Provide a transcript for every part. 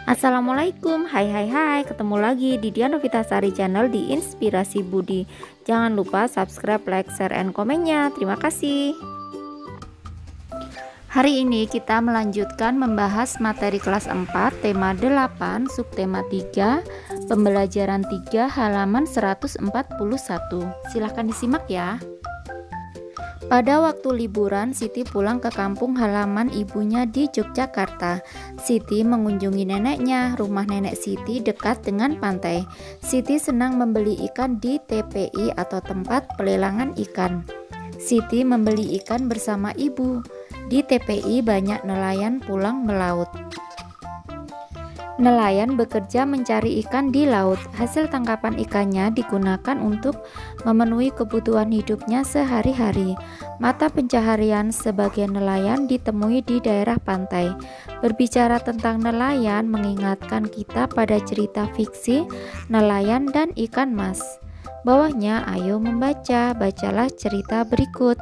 Assalamualaikum, hai, ketemu lagi di Dian Novitasari Channel di Inspirasi Budi. Jangan lupa subscribe, like, share, and komennya. Terima kasih. Hari ini kita melanjutkan membahas materi kelas 4, tema 8, subtema 3, pembelajaran 3, halaman 141. Silahkan disimak ya. Pada waktu liburan, Siti pulang ke kampung halaman ibunya di Yogyakarta. Siti mengunjungi neneknya. Rumah nenek Siti dekat dengan pantai. Siti senang membeli ikan di TPI atau tempat pelelangan ikan. Siti membeli ikan bersama ibu. Di TPI banyak nelayan pulang melaut. Nelayan bekerja mencari ikan di laut. Hasil tangkapan ikannya digunakan untuk memenuhi kebutuhan hidupnya sehari-hari. Mata pencaharian sebagai nelayan ditemui di daerah pantai. Berbicara tentang nelayan mengingatkan kita pada cerita fiksi Nelayan dan Ikan Mas. Bawahnya ayo membaca, bacalah cerita berikut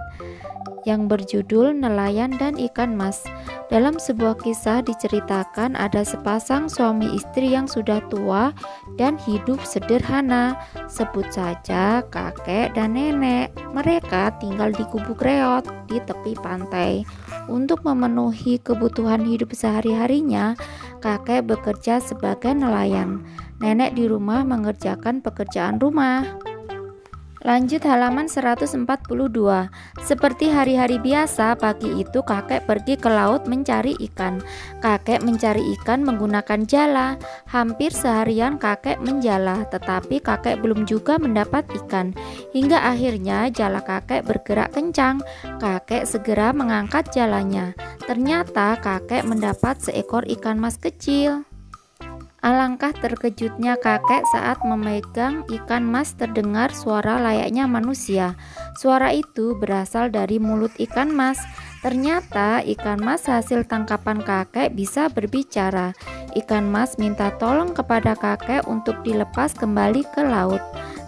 yang berjudul Nelayan dan Ikan Mas. Dalam sebuah kisah diceritakan ada sepasang suami istri yang sudah tua dan hidup sederhana. Sebut saja kakek dan nenek. Mereka tinggal di gubuk reot di tepi pantai. Untuk memenuhi kebutuhan hidup sehari-harinya, kakek bekerja sebagai nelayan. Nenek di rumah mengerjakan pekerjaan rumah. Lanjut halaman 142. Seperti hari-hari biasa, pagi itu kakek pergi ke laut mencari ikan. Kakek mencari ikan menggunakan jala. Hampir seharian kakek menjala, tetapi kakek belum juga mendapat ikan. Hingga akhirnya jala kakek bergerak kencang. Kakek segera mengangkat jalanya. Ternyata kakek mendapat seekor ikan mas kecil. Alangkah terkejutnya kakek saat memegang ikan mas terdengar suara layaknya manusia. Suara itu berasal dari mulut ikan mas. Ternyata ikan mas hasil tangkapan kakek bisa berbicara. Ikan mas minta tolong kepada kakek untuk dilepas kembali ke laut.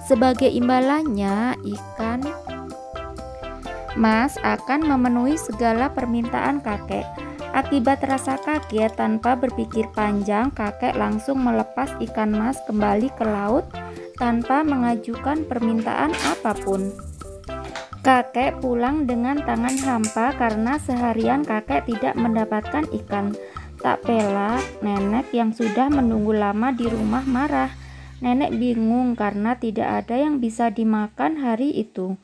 Sebagai imbalannya, ikan mas akan memenuhi segala permintaan kakek. Akibat rasa kaget, tanpa berpikir panjang, kakek langsung melepas ikan mas kembali ke laut tanpa mengajukan permintaan apapun. Kakek pulang dengan tangan hampa karena seharian kakek tidak mendapatkan ikan. Tak pelak, nenek yang sudah menunggu lama di rumah marah. Nenek bingung karena tidak ada yang bisa dimakan hari itu.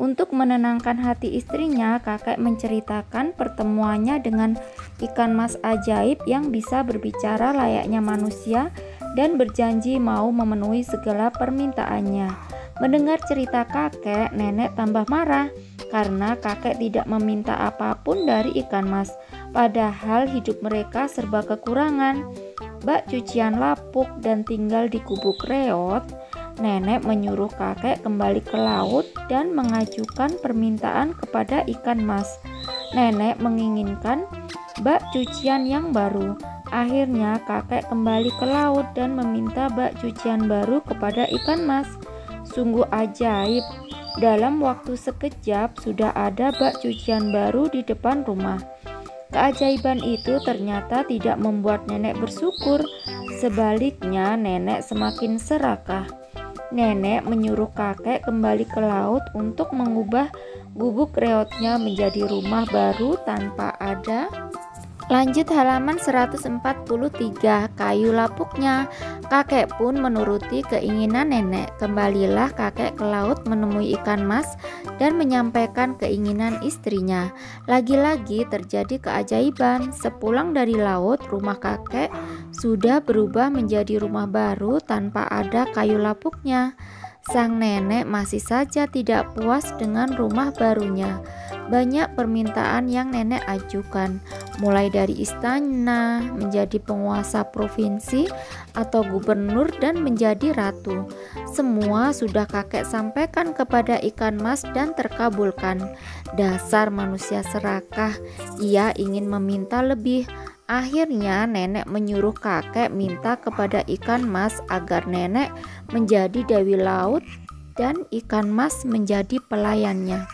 Untuk menenangkan hati istrinya, kakek menceritakan pertemuannya dengan ikan mas ajaib yang bisa berbicara layaknya manusia dan berjanji mau memenuhi segala permintaannya. Mendengar cerita kakek, nenek tambah marah karena kakek tidak meminta apapun dari ikan mas. Padahal hidup mereka serba kekurangan. Bak cucian lapuk dan tinggal di gubuk reot. Nenek menyuruh kakek kembali ke laut dan mengajukan permintaan kepada ikan mas. Nenek menginginkan bak cucian yang baru. Akhirnya kakek kembali ke laut dan meminta bak cucian baru kepada ikan mas. Sungguh ajaib, dalam waktu sekejap sudah ada bak cucian baru di depan rumah. Keajaiban itu ternyata tidak membuat nenek bersyukur. Sebaliknya, nenek semakin serakah. Nenek menyuruh kakek kembali ke laut untuk mengubah gubuk reotnya menjadi rumah baru tanpa ada. Lanjut halaman 143, kayu lapuknya. Kakek pun menuruti keinginan nenek. Kembalilah kakek ke laut menemui ikan mas dan menyampaikan keinginan istrinya. Lagi-lagi terjadi keajaiban. Sepulang dari laut, rumah kakek sudah berubah menjadi rumah baru tanpa ada kayu lapuknya. Sang nenek masih saja tidak puas dengan rumah barunya. Banyak permintaan yang nenek ajukan, mulai dari istana, menjadi penguasa provinsi atau gubernur dan menjadi ratu. Semua sudah kakek sampaikan kepada ikan mas dan terkabulkan. Dasar manusia serakah, ia ingin meminta lebih. Akhirnya nenek menyuruh kakek minta kepada ikan mas agar nenek menjadi dewi laut dan ikan mas menjadi pelayannya.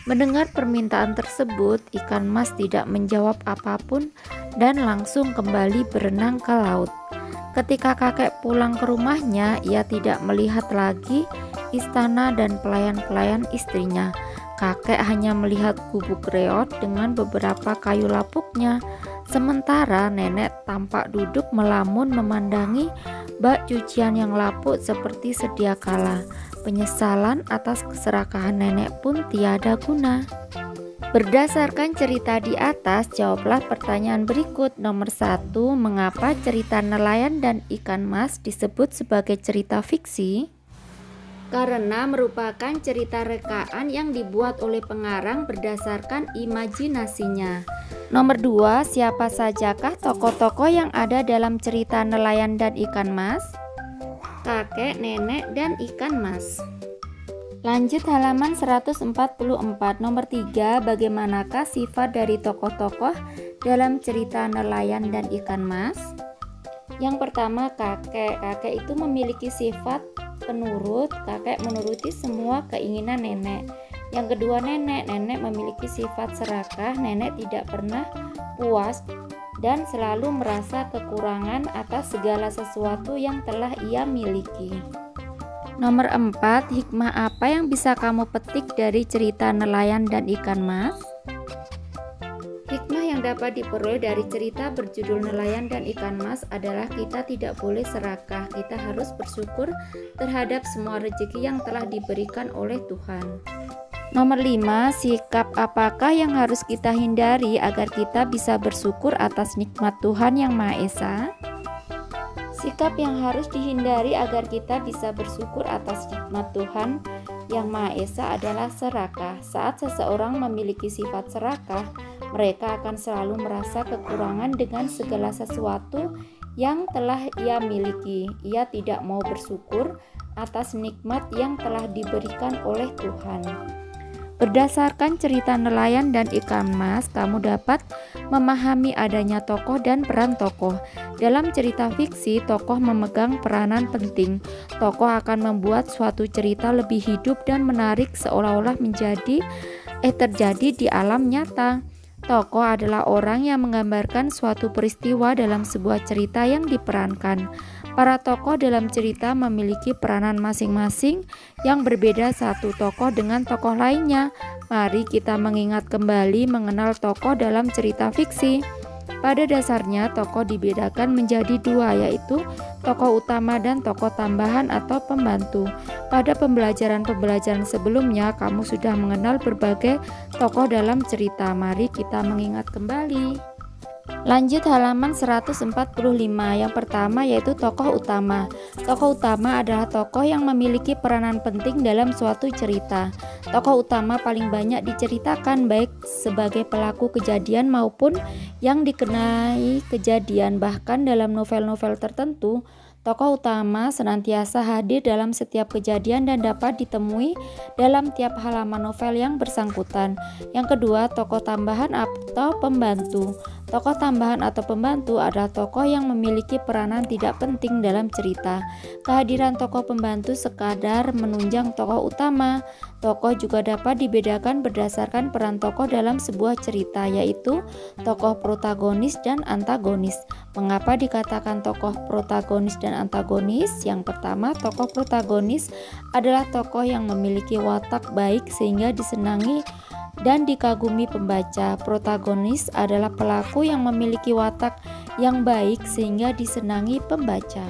Mendengar permintaan tersebut, ikan mas tidak menjawab apapun dan langsung kembali berenang ke laut. Ketika kakek pulang ke rumahnya, ia tidak melihat lagi istana dan pelayan-pelayan istrinya. Kakek hanya melihat gubuk reot dengan beberapa kayu lapuknya. Sementara nenek tampak duduk melamun memandangi bak cucian yang lapuk seperti sedia kala. Penyesalan atas keserakahan nenek pun tiada guna. Berdasarkan cerita di atas, jawablah pertanyaan berikut. Nomor 1, mengapa cerita nelayan dan ikan mas disebut sebagai cerita fiksi? Karena merupakan cerita rekaan yang dibuat oleh pengarang berdasarkan imajinasinya. Nomor 2, siapa sajakah tokoh-tokoh yang ada dalam cerita nelayan dan ikan mas? Kakek, nenek, dan ikan mas. Lanjut halaman 144. Nomor 3, bagaimanakah sifat dari tokoh-tokoh dalam cerita nelayan dan ikan mas? Yang pertama, kakek. Kakek itu memiliki sifat penurut. Kakek menuruti semua keinginan nenek. Yang kedua, nenek. Nenek memiliki sifat serakah. Nenek tidak pernah puas dan selalu merasa kekurangan atas segala sesuatu yang telah ia miliki. Nomor 4, hikmah apa yang bisa kamu petik dari cerita nelayan dan ikan mas? Hikmah yang dapat diperoleh dari cerita berjudul Nelayan dan Ikan Mas adalah kita tidak boleh serakah. Kita harus bersyukur terhadap semua rezeki yang telah diberikan oleh Tuhan. Nomor 5, sikap apakah yang harus kita hindari agar kita bisa bersyukur atas nikmat Tuhan yang Maha Esa? Sikap yang harus dihindari agar kita bisa bersyukur atas nikmat Tuhan yang Maha Esa adalah serakah. Saat seseorang memiliki sifat serakah, mereka akan selalu merasa kekurangan dengan segala sesuatu yang telah ia miliki. Ia tidak mau bersyukur atas nikmat yang telah diberikan oleh Tuhan. Berdasarkan cerita nelayan dan ikan mas, kamu dapat memahami adanya tokoh dan peran tokoh. Dalam cerita fiksi, tokoh memegang peranan penting. Tokoh akan membuat suatu cerita lebih hidup dan menarik seolah-olah terjadi di alam nyata. Tokoh adalah orang yang menggambarkan suatu peristiwa dalam sebuah cerita yang diperankan. Para tokoh dalam cerita memiliki peranan masing-masing yang berbeda satu tokoh dengan tokoh lainnya. Mari kita mengingat kembali mengenal tokoh dalam cerita fiksi. Pada dasarnya tokoh dibedakan menjadi dua, yaitu tokoh utama dan tokoh tambahan atau pembantu. Pada pembelajaran-pembelajaran sebelumnya kamu sudah mengenal berbagai tokoh dalam cerita. Mari kita mengingat kembali. Lanjut halaman 145. Yang pertama yaitu tokoh utama. Tokoh utama adalah tokoh yang memiliki peranan penting dalam suatu cerita. Tokoh utama paling banyak diceritakan baik sebagai pelaku kejadian maupun yang dikenai kejadian. Bahkan dalam novel-novel tertentu, tokoh utama senantiasa hadir dalam setiap kejadian dan dapat ditemui dalam tiap halaman novel yang bersangkutan. Yang kedua, tokoh tambahan atau pembantu. Tokoh tambahan atau pembantu adalah tokoh yang memiliki peranan tidak penting dalam cerita. Kehadiran tokoh pembantu sekadar menunjang tokoh utama. Tokoh juga dapat dibedakan berdasarkan peran tokoh dalam sebuah cerita, yaitu tokoh protagonis dan antagonis. Mengapa dikatakan tokoh protagonis dan antagonis? Yang pertama, tokoh protagonis adalah tokoh yang memiliki watak baik sehingga disenangi dan dikagumi pembaca. Protagonis adalah pelaku yang memiliki watak yang baik sehingga disenangi pembaca.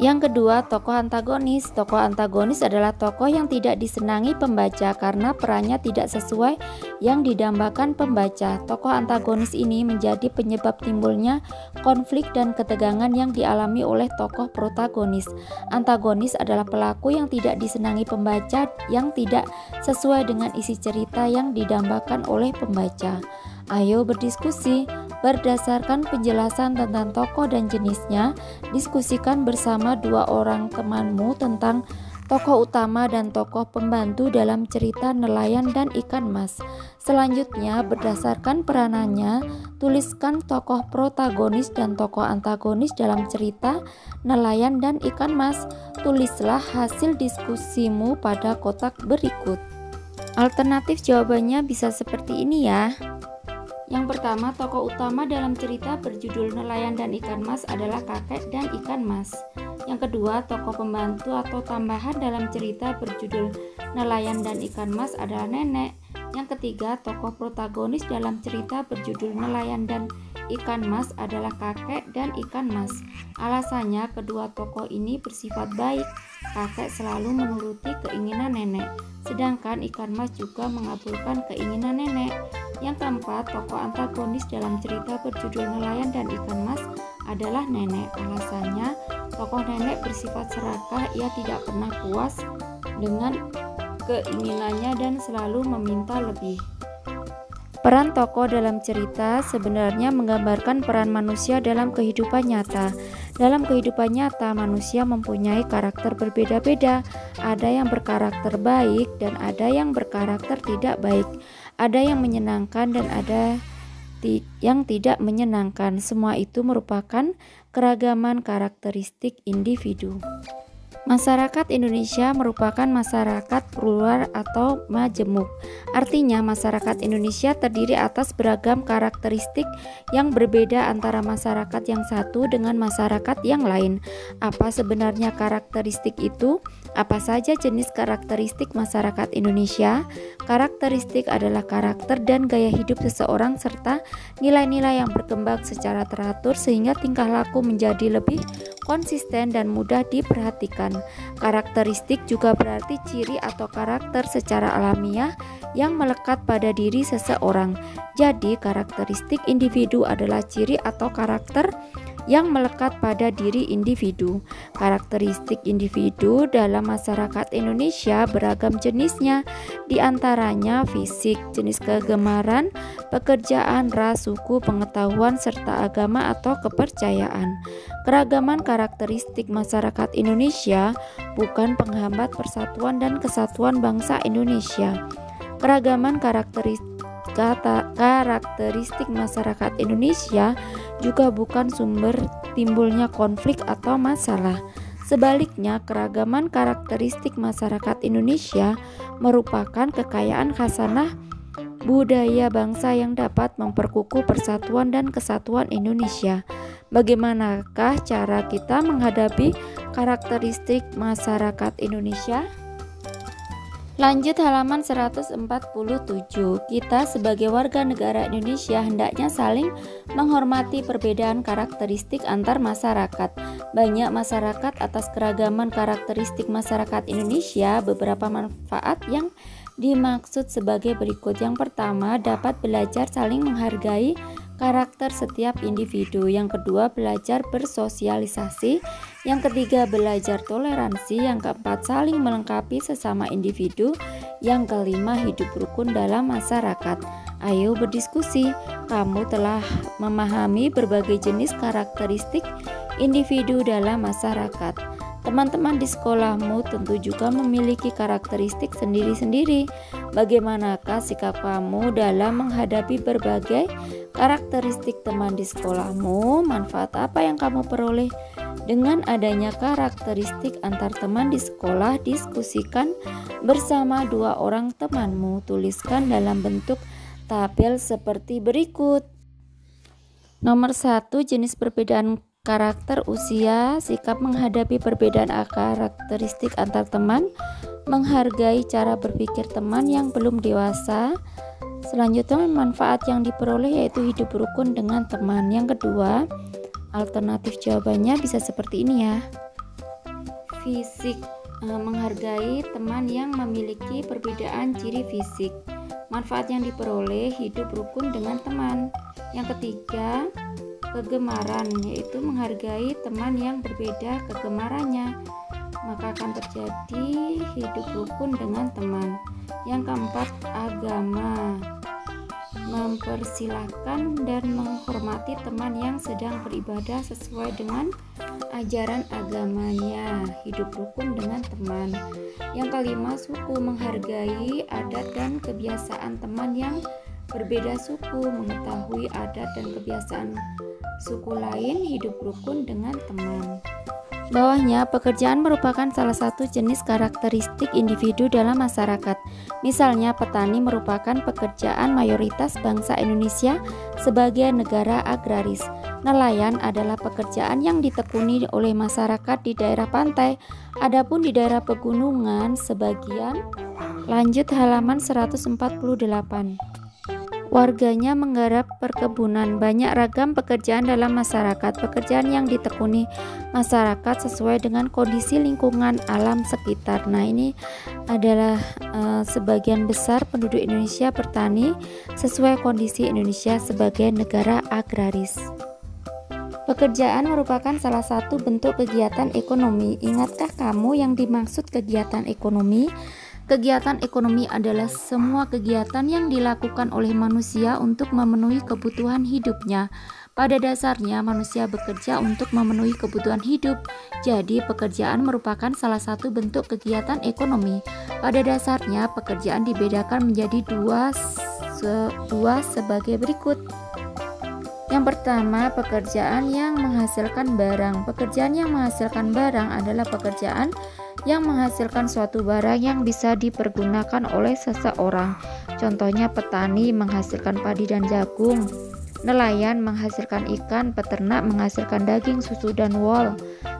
Yang kedua, tokoh antagonis. Tokoh antagonis adalah tokoh yang tidak disenangi pembaca karena perannya tidak sesuai yang didambakan pembaca. Tokoh antagonis ini menjadi penyebab timbulnya konflik dan ketegangan yang dialami oleh tokoh protagonis. Antagonis adalah pelaku yang tidak disenangi pembaca yang tidak sesuai dengan isi cerita yang didambakan oleh pembaca. Ayo berdiskusi. Berdasarkan penjelasan tentang tokoh dan jenisnya, diskusikan bersama dua orang temanmu tentang tokoh utama dan tokoh pembantu dalam cerita Nelayan dan Ikan Mas. Selanjutnya, berdasarkan peranannya, tuliskan tokoh protagonis dan tokoh antagonis dalam cerita Nelayan dan Ikan Mas. Tulislah hasil diskusimu pada kotak berikut. Alternatif jawabannya bisa seperti ini ya. Yang pertama, tokoh utama dalam cerita berjudul Nelayan dan Ikan Mas adalah kakek dan ikan mas. Yang kedua, tokoh pembantu atau tambahan dalam cerita berjudul Nelayan dan Ikan Mas adalah nenek. Yang ketiga, tokoh protagonis dalam cerita berjudul Nelayan dan Ikan Mas adalah kakek dan ikan mas. Alasannya, kedua tokoh ini bersifat baik. Kakek selalu menuruti keinginan nenek, sedangkan ikan mas juga mengabulkan keinginan nenek. Yang keempat, tokoh antagonis dalam cerita berjudul Nelayan dan Ikan Mas adalah nenek. Alasannya, tokoh nenek bersifat serakah, ia tidak pernah puas dengan keinginannya dan selalu meminta lebih. Peran tokoh dalam cerita sebenarnya menggambarkan peran manusia dalam kehidupan nyata. Dalam kehidupan nyata, manusia mempunyai karakter berbeda-beda. Ada yang berkarakter baik dan ada yang berkarakter tidak baik. Ada yang menyenangkan dan ada yang tidak menyenangkan. Semua itu merupakan keragaman karakteristik individu. Masyarakat Indonesia merupakan masyarakat plural atau majemuk. Artinya, masyarakat Indonesia terdiri atas beragam karakteristik yang berbeda antara masyarakat yang satu dengan masyarakat yang lain. Apa sebenarnya karakteristik itu? Apa saja jenis karakteristik masyarakat Indonesia? Karakteristik adalah karakter dan gaya hidup seseorang serta nilai-nilai yang berkembang secara teratur sehingga tingkah laku menjadi lebih konsisten dan mudah diperhatikan. Karakteristik juga berarti ciri atau karakter secara alamiah yang melekat pada diri seseorang. Jadi, karakteristik individu adalah ciri atau karakter yang melekat pada diri individu. Karakteristik individu dalam masyarakat Indonesia beragam jenisnya, diantaranya fisik, jenis kegemaran, pekerjaan, ras, suku, pengetahuan, serta agama atau kepercayaan. Keragaman karakteristik masyarakat Indonesia bukan penghambat persatuan dan kesatuan bangsa Indonesia. Keragaman karakteristik masyarakat Indonesia juga bukan sumber timbulnya konflik atau masalah. Sebaliknya, keragaman karakteristik masyarakat Indonesia merupakan kekayaan khasanah budaya bangsa yang dapat memperkukuh persatuan dan kesatuan Indonesia. Bagaimanakah cara kita menghadapi karakteristik masyarakat Indonesia? Lanjut halaman 147. Kita sebagai warga negara Indonesia hendaknya saling menghormati perbedaan karakteristik antar masyarakat. Banyak masyarakat atas keragaman karakteristik masyarakat Indonesia. Beberapa manfaat yang dimaksud sebagai berikut. Yang pertama, dapat belajar saling menghargai karakter setiap individu. Yang kedua, belajar bersosialisasi. Yang ketiga, belajar toleransi. Yang keempat, saling melengkapi sesama individu. Yang kelima, hidup rukun dalam masyarakat. Ayo berdiskusi. Kamu telah memahami berbagai jenis karakteristik individu dalam masyarakat. Teman-teman di sekolahmu tentu juga memiliki karakteristik sendiri-sendiri. Bagaimanakah sikap kamu dalam menghadapi berbagai karakteristik teman di sekolahmu? Manfaat apa yang kamu peroleh dengan adanya karakteristik antar teman di sekolah? Diskusikan bersama dua orang temanmu. Tuliskan dalam bentuk tabel seperti berikut. Nomor 1, jenis perbedaan karakter, usia, sikap menghadapi perbedaan karakteristik antar teman, menghargai cara berpikir teman yang belum dewasa. Selanjutnya, manfaat yang diperoleh yaitu hidup rukun dengan teman. Yang kedua, alternatif jawabannya bisa seperti ini ya. Fisik, menghargai teman yang memiliki perbedaan ciri fisik. Manfaat yang diperoleh hidup rukun dengan teman. Yang ketiga, kegemaran, yaitu menghargai teman yang berbeda kegemarannya, maka akan terjadi hidup rukun dengan teman. Yang keempat, agama, mempersilahkan dan menghormati teman yang sedang beribadah sesuai dengan ajaran agamanya, hidup rukun dengan teman. Yang kelima, suku, menghargai adat dan kebiasaan teman yang berbeda suku, mengetahui adat dan kebiasaan suku lain, hidup rukun dengan teman. Bawahnya, pekerjaan merupakan salah satu jenis karakteristik individu dalam masyarakat. Misalnya, petani merupakan pekerjaan mayoritas bangsa Indonesia sebagai negara agraris. Nelayan adalah pekerjaan yang ditekuni oleh masyarakat di daerah pantai, adapun di daerah pegunungan sebagian. Lanjut halaman 148. Warganya menggarap perkebunan. Banyak ragam pekerjaan dalam masyarakat. Pekerjaan yang ditekuni masyarakat sesuai dengan kondisi lingkungan alam sekitar. Nah, ini adalah sebagian besar penduduk Indonesia bertani sesuai kondisi Indonesia sebagai negara agraris. Pekerjaan merupakan salah satu bentuk kegiatan ekonomi. Ingatkah kamu yang dimaksud kegiatan ekonomi? Kegiatan ekonomi adalah semua kegiatan yang dilakukan oleh manusia untuk memenuhi kebutuhan hidupnya. Pada dasarnya, manusia bekerja untuk memenuhi kebutuhan hidup. Jadi, pekerjaan merupakan salah satu bentuk kegiatan ekonomi. Pada dasarnya, pekerjaan dibedakan menjadi dua sebagai berikut. Yang pertama, pekerjaan yang menghasilkan barang. Pekerjaan yang menghasilkan barang adalah pekerjaan yang menghasilkan suatu barang yang bisa dipergunakan oleh seseorang. Contohnya, petani menghasilkan padi dan jagung, nelayan menghasilkan ikan, peternak menghasilkan daging, susu, dan wol,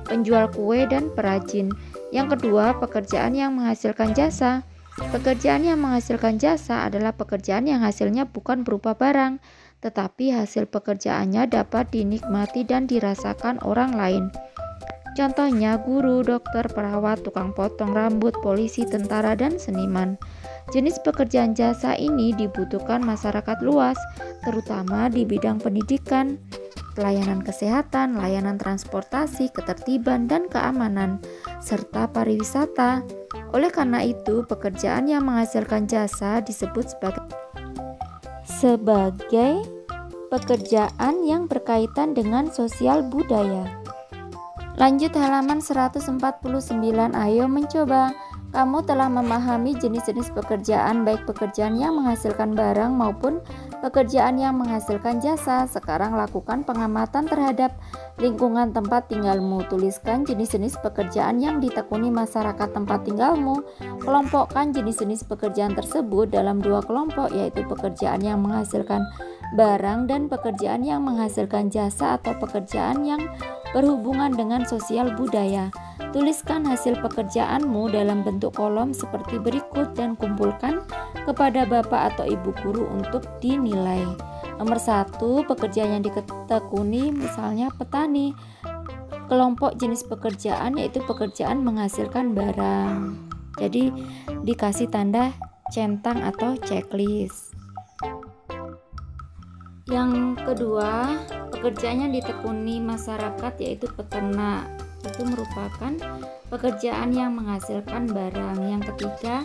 penjual kue, dan perajin. Yang kedua, pekerjaan yang menghasilkan jasa. Pekerjaan yang menghasilkan jasa adalah pekerjaan yang hasilnya bukan berupa barang, tetapi hasil pekerjaannya dapat dinikmati dan dirasakan orang lain. Contohnya guru, dokter, perawat, tukang potong rambut, polisi, tentara, dan seniman. Jenis pekerjaan jasa ini dibutuhkan masyarakat luas, terutama di bidang pendidikan, pelayanan kesehatan, layanan transportasi, ketertiban, dan keamanan, serta pariwisata. Oleh karena itu, pekerjaan yang menghasilkan jasa disebut sebagai pekerjaan yang berkaitan dengan sosial budaya. Lanjut halaman 149. Ayo mencoba. Kamu telah memahami jenis-jenis pekerjaan, baik pekerjaan yang menghasilkan barang maupun pekerjaan yang menghasilkan jasa. Sekarang lakukan pengamatan terhadap lingkungan tempat tinggalmu. Tuliskan jenis-jenis pekerjaan yang ditekuni masyarakat tempat tinggalmu. Kelompokkan jenis-jenis pekerjaan tersebut dalam dua kelompok, yaitu pekerjaan yang menghasilkan barang dan pekerjaan yang menghasilkan jasa atau pekerjaan yang berhubungan dengan sosial budaya. Tuliskan hasil pekerjaanmu dalam bentuk kolom seperti berikut dan kumpulkan kepada bapak atau ibu guru untuk dinilai. Nomor 1, pekerjaan yang ditekuni misalnya petani. Kelompok jenis pekerjaan yaitu pekerjaan menghasilkan barang. Jadi dikasih tanda centang atau checklist. Yang kedua, pekerjaan yang ditekuni masyarakat yaitu peternak. Itu merupakan pekerjaan yang menghasilkan barang. Yang ketiga,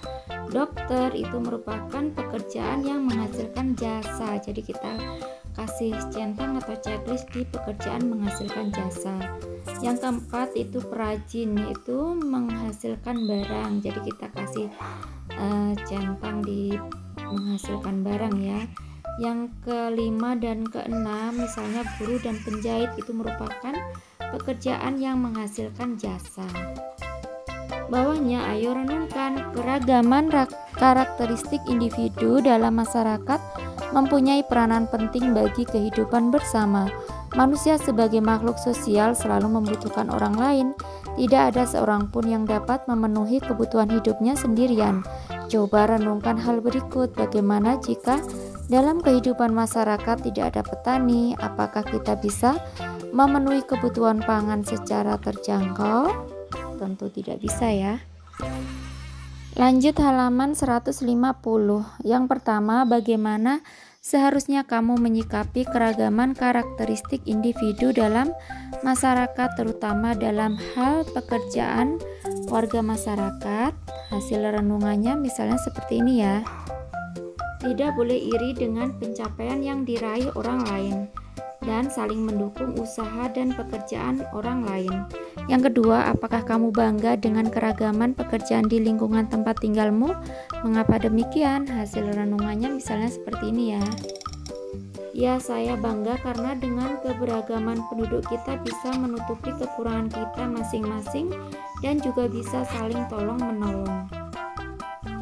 dokter itu merupakan pekerjaan yang menghasilkan jasa. Jadi kita kasih centang atau checklist di pekerjaan menghasilkan jasa. Yang keempat itu perajin, yaitu menghasilkan barang. Jadi kita kasih centang di menghasilkan barang ya. Yang kelima dan keenam misalnya guru dan penjahit itu merupakan pekerjaan yang menghasilkan jasa. Bawahnya ayo renungkan. Keragaman karakteristik individu dalam masyarakat mempunyai peranan penting bagi kehidupan bersama. Manusia sebagai makhluk sosial selalu membutuhkan orang lain. Tidak ada seorang pun yang dapat memenuhi kebutuhan hidupnya sendirian. Coba renungkan hal berikut. Bagaimana jika dalam kehidupan masyarakat tidak ada petani? Apakah kita bisa memenuhi kebutuhan pangan secara terjangkau? Tentu tidak bisa ya. Lanjut halaman 150. Yang pertama, bagaimana seharusnya kamu menyikapi keragaman karakteristik individu dalam masyarakat, terutama dalam hal pekerjaan warga masyarakat. Hasil renungannya misalnya seperti ini ya. Tidak boleh iri dengan pencapaian yang diraih orang lain dan saling mendukung usaha dan pekerjaan orang lain. Yang kedua, apakah kamu bangga dengan keragaman pekerjaan di lingkungan tempat tinggalmu? Mengapa demikian? Hasil renungannya misalnya seperti ini ya. Ya, saya bangga karena dengan keberagaman penduduk kita bisa menutupi kekurangan kita masing-masing dan juga bisa saling tolong-menolong.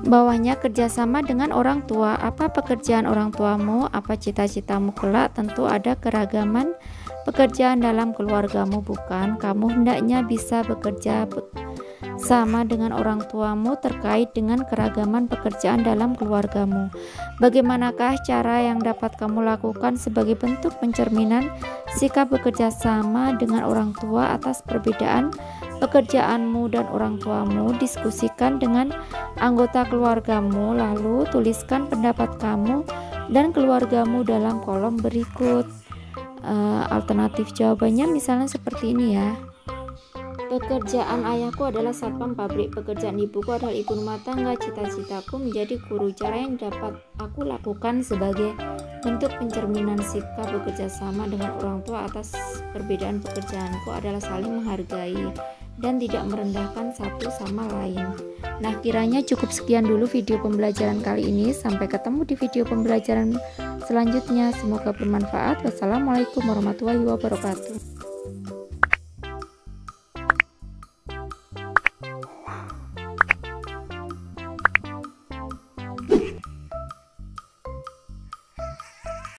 Bawahnya, kerjasama dengan orang tua. Apa pekerjaan orang tuamu? Apa cita-citamu kelak? Tentu ada keragaman pekerjaan dalam keluargamu, bukan? Kamu hendaknya bisa bekerja sama dengan orang tuamu terkait dengan keragaman pekerjaan dalam keluargamu. Bagaimanakah cara yang dapat kamu lakukan sebagai bentuk pencerminan sikap bekerja sama dengan orang tua atas perbedaan pekerjaanmu dan orang tuamu? Diskusikan dengan anggota keluargamu, lalu tuliskan pendapat kamu dan keluargamu dalam kolom berikut. Alternatif jawabannya misalnya seperti ini ya. Pekerjaan ayahku adalah satpam pabrik, pekerjaan ibuku adalah ibu rumah tangga, cita-citaku menjadi guru. Cara yang dapat aku lakukan sebagai bentuk pencerminan sikap bekerja sama dengan orang tua atas perbedaan pekerjaanku adalah saling menghargai dan tidak merendahkan satu sama lain. Nah, kiranya cukup sekian dulu video pembelajaran kali ini. Sampai ketemu di video pembelajaran selanjutnya. Semoga bermanfaat. Wassalamualaikum warahmatullahi wabarakatuh.